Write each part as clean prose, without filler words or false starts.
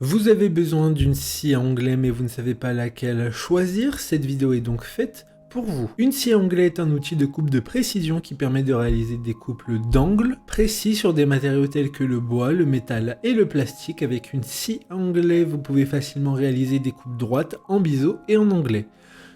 Vous avez besoin d'une scie à onglet mais vous ne savez pas laquelle choisir, cette vidéo est donc faite pour vous. Une scie à onglet est un outil de coupe de précision qui permet de réaliser des couples d'angles précis sur des matériaux tels que le bois, le métal et le plastique. Avec une scie à onglet, vous pouvez facilement réaliser des coupes droites en biseau et en onglet.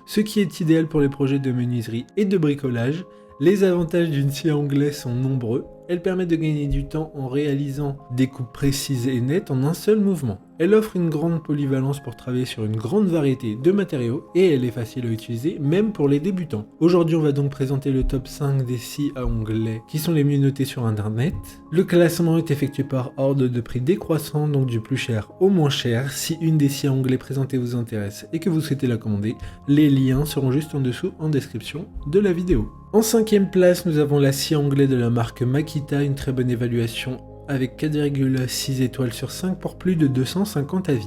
Ce qui est idéal pour les projets de menuiserie et de bricolage. Les avantages d'une scie à onglet sont nombreux. Elle permet de gagner du temps en réalisant des coupes précises et nettes en un seul mouvement. Elle offre une grande polyvalence pour travailler sur une grande variété de matériaux et elle est facile à utiliser même pour les débutants. Aujourd'hui, on va donc présenter le top 5 des scies à onglet qui sont les mieux notées sur internet. Le classement est effectué par ordre de prix décroissant, donc du plus cher au moins cher. Si une des scies à onglet présentées vous intéresse et que vous souhaitez la commander, les liens seront juste en dessous en description de la vidéo. En 5e place, nous avons la scie à onglet de la marque Makita, une très bonne évaluation avec 4,6 étoiles sur 5 pour plus de 250 avis.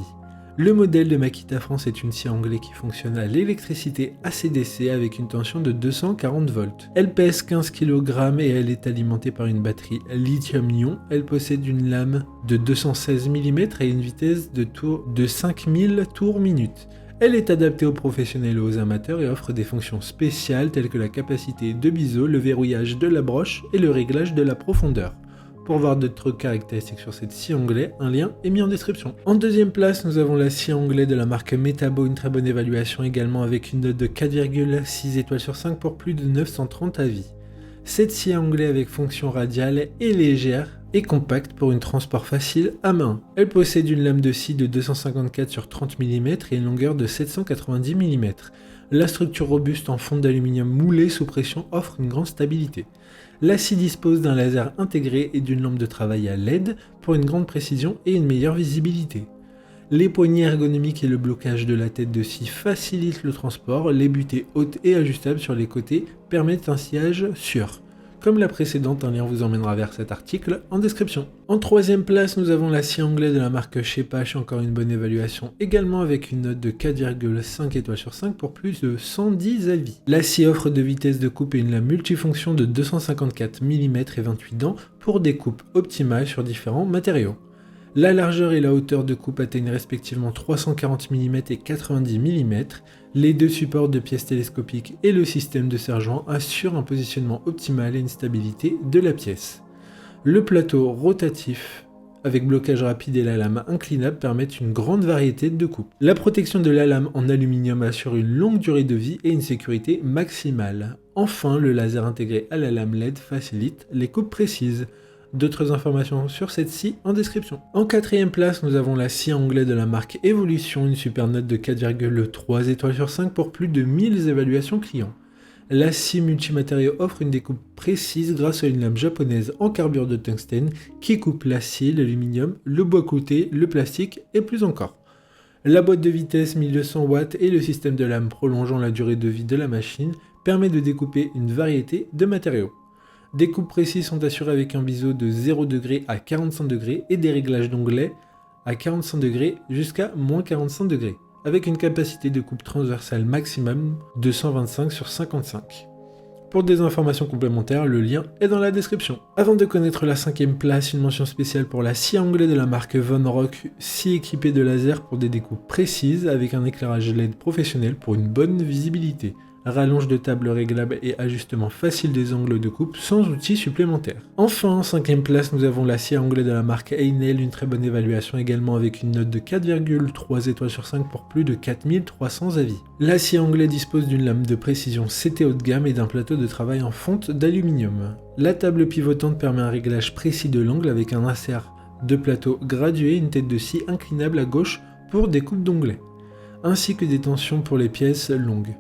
Le modèle de Makita France est une scie à onglet qui fonctionne à l'électricité ACDC avec une tension de 240 volts. Elle pèse 15 kg et elle est alimentée par une batterie lithium-ion. Elle possède une lame de 216 mm et une vitesse de tour de 5000 tours minute. Elle est adaptée aux professionnels et aux amateurs et offre des fonctions spéciales telles que la capacité de biseau, le verrouillage de la broche et le réglage de la profondeur. Pour voir d'autres caractéristiques sur cette scie à onglet, un lien est mis en description. En 2e place, nous avons la scie à onglet de la marque Metabo, une très bonne évaluation également avec une note de 4,6 étoiles sur 5 pour plus de 930 avis. Cette scie à onglet avec fonction radiale est légère et compacte pour un transport facile à main. Elle possède une lame de scie de 254 sur 30 mm et une longueur de 790 mm. La structure robuste en fonte d'aluminium moulé sous pression offre une grande stabilité. La scie dispose d'un laser intégré et d'une lampe de travail à LED pour une grande précision et une meilleure visibilité. Les poignées ergonomiques et le blocage de la tête de scie facilitent le transport, les butées hautes et ajustables sur les côtés permettent un sciage sûr. Comme la précédente, un lien vous emmènera vers cet article en description. En 3e place, nous avons la scie à onglet de la marque Shepash, encore une bonne évaluation, également avec une note de 4,5 étoiles sur 5 pour plus de 110 avis. La scie offre de vitesses de coupe et une lame multifonction de 254 mm et 28 dents pour des coupes optimales sur différents matériaux. La largeur et la hauteur de coupe atteignent respectivement 340 mm et 90 mm. Les deux supports de pièces télescopiques et le système de serre-joint assurent un positionnement optimal et une stabilité de la pièce. Le plateau rotatif avec blocage rapide et la lame inclinable permettent une grande variété de coupes. La protection de la lame en aluminium assure une longue durée de vie et une sécurité maximale. Enfin, le laser intégré à la lame LED facilite les coupes précises. D'autres informations sur cette scie en description. En 4e place, nous avons la scie à onglet de la marque Evolution, une super note de 4,3 étoiles sur 5 pour plus de 1000 évaluations clients. La scie multimatériaux offre une découpe précise grâce à une lame japonaise en carbure de tungstène qui coupe l'acier, l'aluminium, le bois clouté, le plastique et plus encore. La boîte de vitesse 1200 watts et le système de lame prolongeant la durée de vie de la machine permet de découper une variété de matériaux. Des coupes précises sont assurées avec un biseau de 0 degré à 45 degrés et des réglages d'onglets à 45 degrés jusqu'à moins 45 degrés, avec une capacité de coupe transversale maximum de 125 sur 55. Pour des informations complémentaires, le lien est dans la description. Avant de connaître la 5e place, une mention spéciale pour la scie à onglet de la marque Von Rock, scie équipée de laser pour des découpes précises avec un éclairage LED professionnel pour une bonne visibilité. Rallonge de table réglable et ajustement facile des angles de coupe sans outils supplémentaires. Enfin, en 5e place, nous avons la scie à onglet de la marque Einel, une très bonne évaluation également avec une note de 4,3 étoiles sur 5 pour plus de 4300 avis. La scie à onglet dispose d'une lame de précision CT haut de gamme et d'un plateau de travail en fonte d'aluminium. La table pivotante permet un réglage précis de l'angle avec un insert de plateau gradué et une tête de scie inclinable à gauche pour des coupes d'onglets, ainsi que des tensions pour les pièces longues.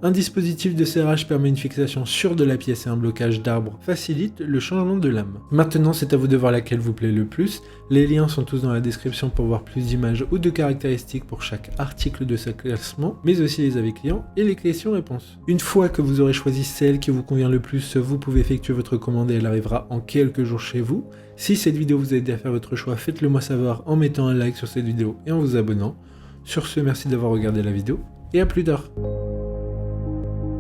Un dispositif de serrage permet une fixation sûre de la pièce et un blocage d'arbre facilite le changement de lame. Maintenant, c'est à vous de voir laquelle vous plaît le plus. Les liens sont tous dans la description pour voir plus d'images ou de caractéristiques pour chaque article de ce classement, mais aussi les avis clients et les questions-réponses. Une fois que vous aurez choisi celle qui vous convient le plus, vous pouvez effectuer votre commande et elle arrivera en quelques jours chez vous. Si cette vidéo vous a aidé à faire votre choix, faites-le moi savoir en mettant un like sur cette vidéo et en vous abonnant. Sur ce, merci d'avoir regardé la vidéo et à plus tard.